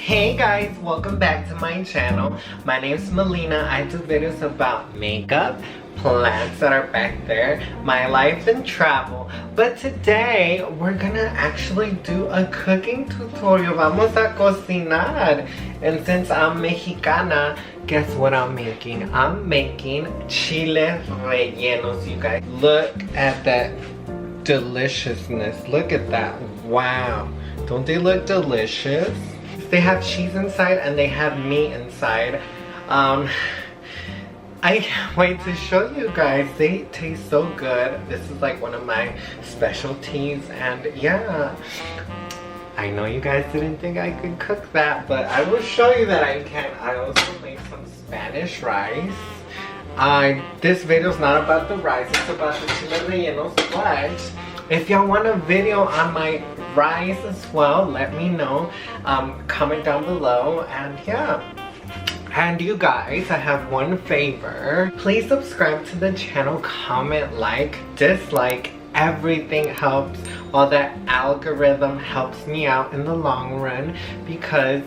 Hey guys, welcome back to my channel. My name is Melina. I do videos about makeup, plants that are back there, my life and travel. But today, we're gonna actually do a cooking tutorial. Vamos a cocinar. And since I'm Mexicana, guess what I'm making? I'm making chiles rellenos, you guys. Look at that deliciousness. Look at that. Wow. Don't they look delicious? They have cheese inside and they have meat inside. I can't wait to show you guys. They taste so good. This is like one of my specialties, and yeah, I know you guys didn't think I could cook that, but I will show you that I can. I also make some Spanish rice. This video is not about the rice, it's about the chiles rellenos, but if y'all want a video on my rice as well, let me know. Comment down below, and yeah. And you guys, I have one favor. Please subscribe to the channel, comment, like, dislike. Everything helps. All that algorithm helps me out in the long run because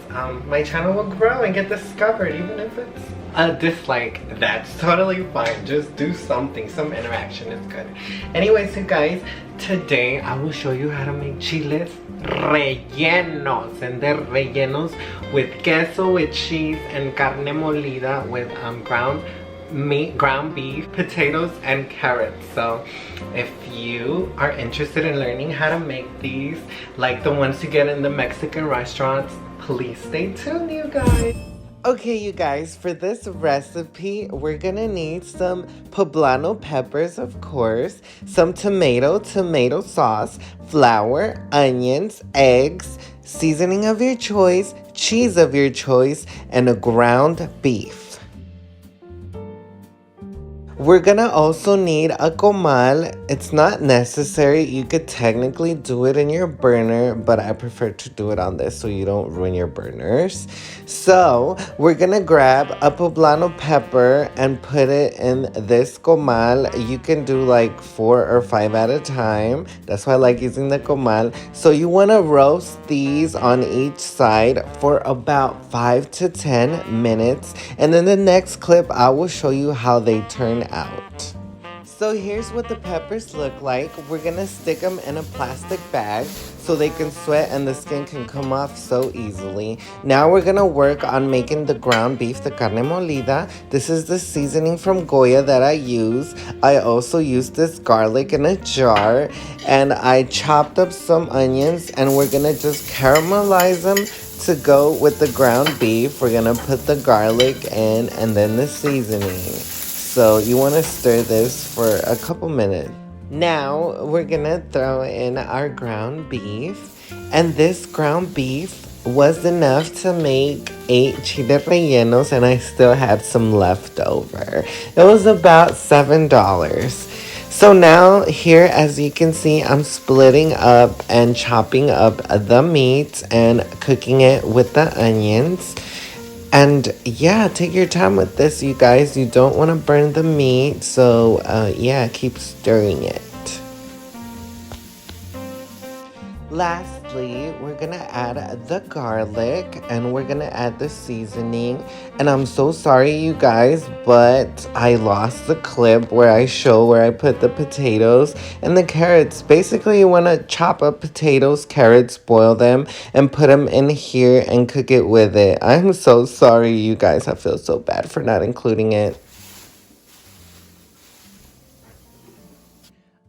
my channel will grow and get discovered, even if it's a dislike. That's totally fine. Just do something. Some interaction is good. Anyways, you guys, today I will show you how to make chiles rellenos, and they're rellenos with queso, with cheese, and carne molida, with ground meat, ground beef, potatoes, and carrots. So if you are interested in learning how to make these like the ones you get in the Mexican restaurants, please stay tuned, you guys. Okay, you guys, for this recipe, we're gonna need some poblano peppers, of course, some tomato sauce, flour, onions, eggs, seasoning of your choice, cheese of your choice, and a ground beef. We're gonna also need a comal. It's not necessary. You could technically do it in your burner, but I prefer to do it on this so you don't ruin your burners. So we're gonna grab a poblano pepper and put it in this comal. You can do like 4 or 5 at a time. That's why I like using the comal. So you wanna roast these on each side for about 5 to 10 minutes. And then the next clip, I will show you how they turn out. So here's what the peppers look like. We're gonna stick them in a plastic bag so they can sweat and the skin can come off so easily. Now we're gonna work on making the ground beef, the carne molida. This is the seasoning from Goya that I use. I also use this garlic in a jar, and I chopped up some onions, and we're gonna just caramelize them to go with the ground beef. We're gonna put the garlic in and then the seasoning. So you want to stir this for a couple minutes. Now we're gonna throw in our ground beef, and this ground beef was enough to make 8 chiles rellenos, and I still had some left over. It was about $7. So now here, as you can see, I'm splitting up and chopping up the meat and cooking it with the onions. And yeah, take your time with this, you guys. You don't want to burn the meat, so yeah, keep stirring it. Lastly, we're gonna add the garlic, and we're gonna add the seasoning. And I'm so sorry, you guys, but I lost the clip where I show where I put the potatoes and the carrots. Basically, you wanna chop up potatoes, carrots, boil them, and put them in here and cook it with it. I'm so sorry, you guys. I feel so bad for not including it.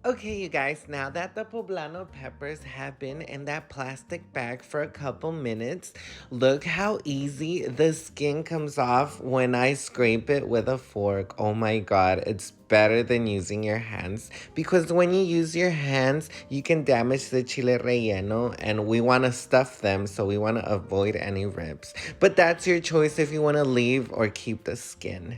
Okay, you guys, now that the poblano peppers have been in that plastic bag for a couple minutes, look how easy the skin comes off when I scrape it with a fork. Oh my god, it's better than using your hands, because when you use your hands, you can damage the chile relleno, and we want to stuff them, so we want to avoid any rips. But that's your choice if you want to leave or keep the skin.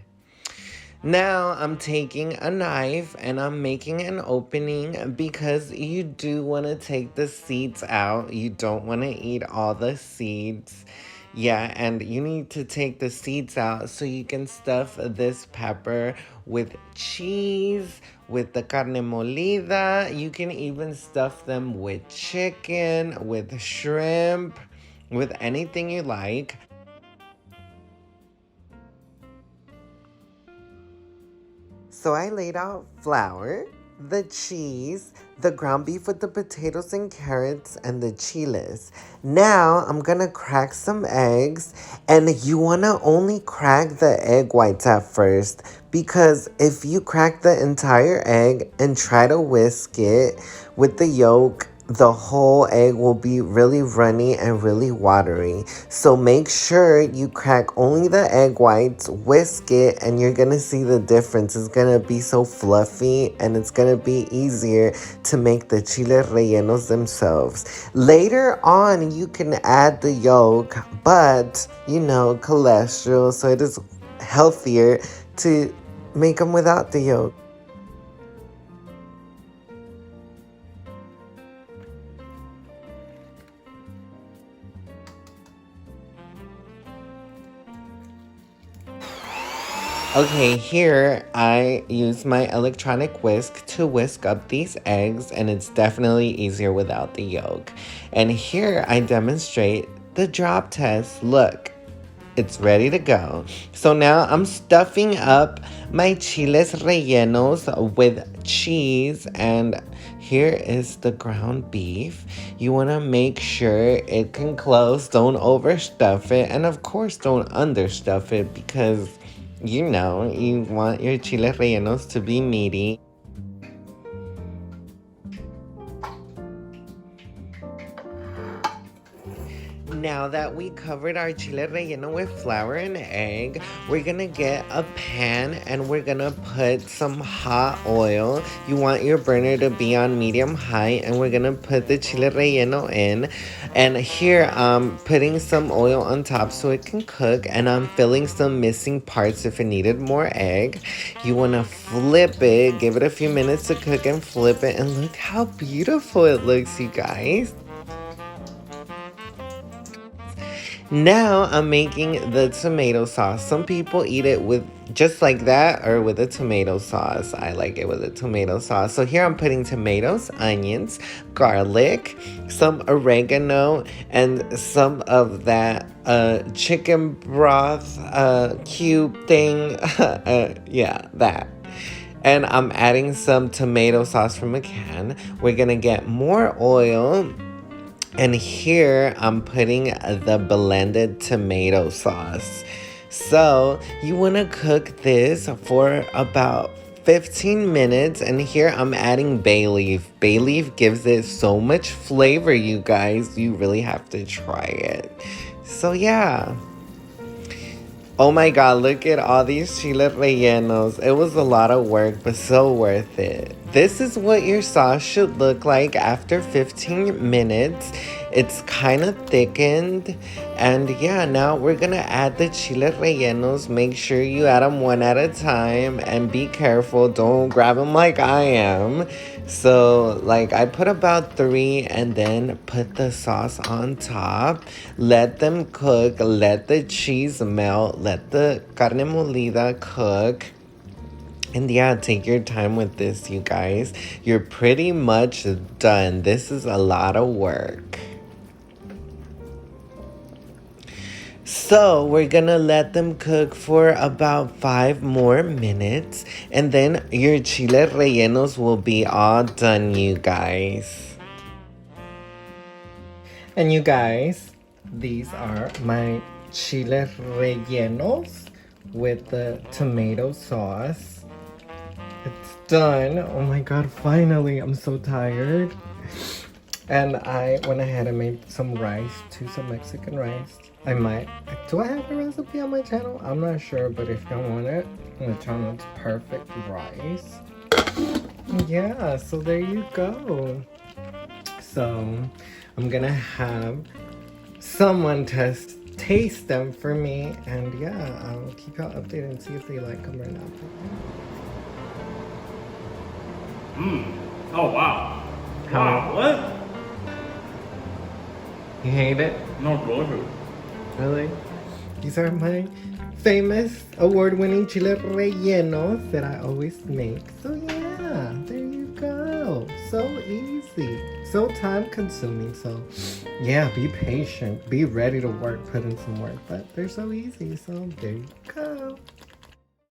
Now I'm taking a knife and I'm making an opening because you do want to take the seeds out. You don't want to eat all the seeds. Yeah, and you need to take the seeds out so you can stuff this pepper with cheese, with the carne molida. You can even stuff them with chicken, with shrimp, with anything you like. So I laid out flour, the cheese, the ground beef with the potatoes and carrots, and the chiles. Now I'm gonna crack some eggs, and you wanna only crack the egg whites at first, because if you crack the entire egg and try to whisk it with the yolk, the whole egg will be really runny and really watery. So make sure you crack only the egg whites, whisk it, and you're gonna see the difference. It's gonna be so fluffy and it's gonna be easier to make the chiles rellenos themselves. Later on, you can add the yolk, but you know, cholesterol, so it is healthier to make them without the yolk. Okay, here I use my electronic whisk to whisk up these eggs, and it's definitely easier without the yolk. And here I demonstrate the drop test. Look, it's ready to go. So now I'm stuffing up my chiles rellenos with cheese, and here is the ground beef. You want to make sure it can close. Don't overstuff it, and of course don't understuff it, because you know you want your chiles rellenos to be meaty. Now that we covered our chile relleno with flour and egg, we're gonna get a pan and we're gonna put some hot oil. You want your burner to be on medium high, and we're gonna put the chile relleno in. And here I'm putting some oil on top so it can cook, and I'm filling some missing parts if it needed more egg. You wanna flip it, give it a few minutes to cook and flip it, and look how beautiful it looks, you guys. Now I'm making the tomato sauce. Some people eat it with just like that or with a tomato sauce. I like it with a tomato sauce. So here I'm putting tomatoes, onions, garlic, some oregano, and some of that chicken broth cube thing. Yeah, that. And I'm adding some tomato sauce from a can. We're gonna get more oil. And here I'm putting the blended tomato sauce. So you want to cook this for about 15 minutes. And here I'm adding bay leaf. Bay leaf gives it so much flavor, you guys. You really have to try it. So yeah. Oh my god, look at all these chile rellenos. It was a lot of work, but so worth it. This is what your sauce should look like after 15 minutes. It's kind of thickened. And yeah, now we're gonna add the chile rellenos. Make sure you add them one at a time and be careful. Don't grab them like I am. So like I put about 3 and then put the sauce on top. Let them cook. Let the cheese melt. Let the carne molida cook. And yeah, take your time with this, you guys. You're pretty much done. This is a lot of work. So we're gonna let them cook for about 5 more minutes, and then your chile rellenos will be all done, you guys. And you guys, these are my chile rellenos with the tomato sauce. It's done. Oh my god, finally. I'm so tired. And I went ahead and made some rice, too, some Mexican rice. Do I have a recipe on my channel? I'm not sure, but if you want it, I'm gonna it's perfect rice. Yeah, so there you go. So I'm gonna have someone taste them for me, and yeah, I'll keep y'all updated and see if they like them or not. Oh wow. How? Wow, what? You hate it? No, delicious. Really? These are my famous award-winning chile rellenos that I always make. So yeah, there you go. go. So easy. So time consuming. So yeah, be patient. Be ready to work, put in some work. But they're so easy. So there you go.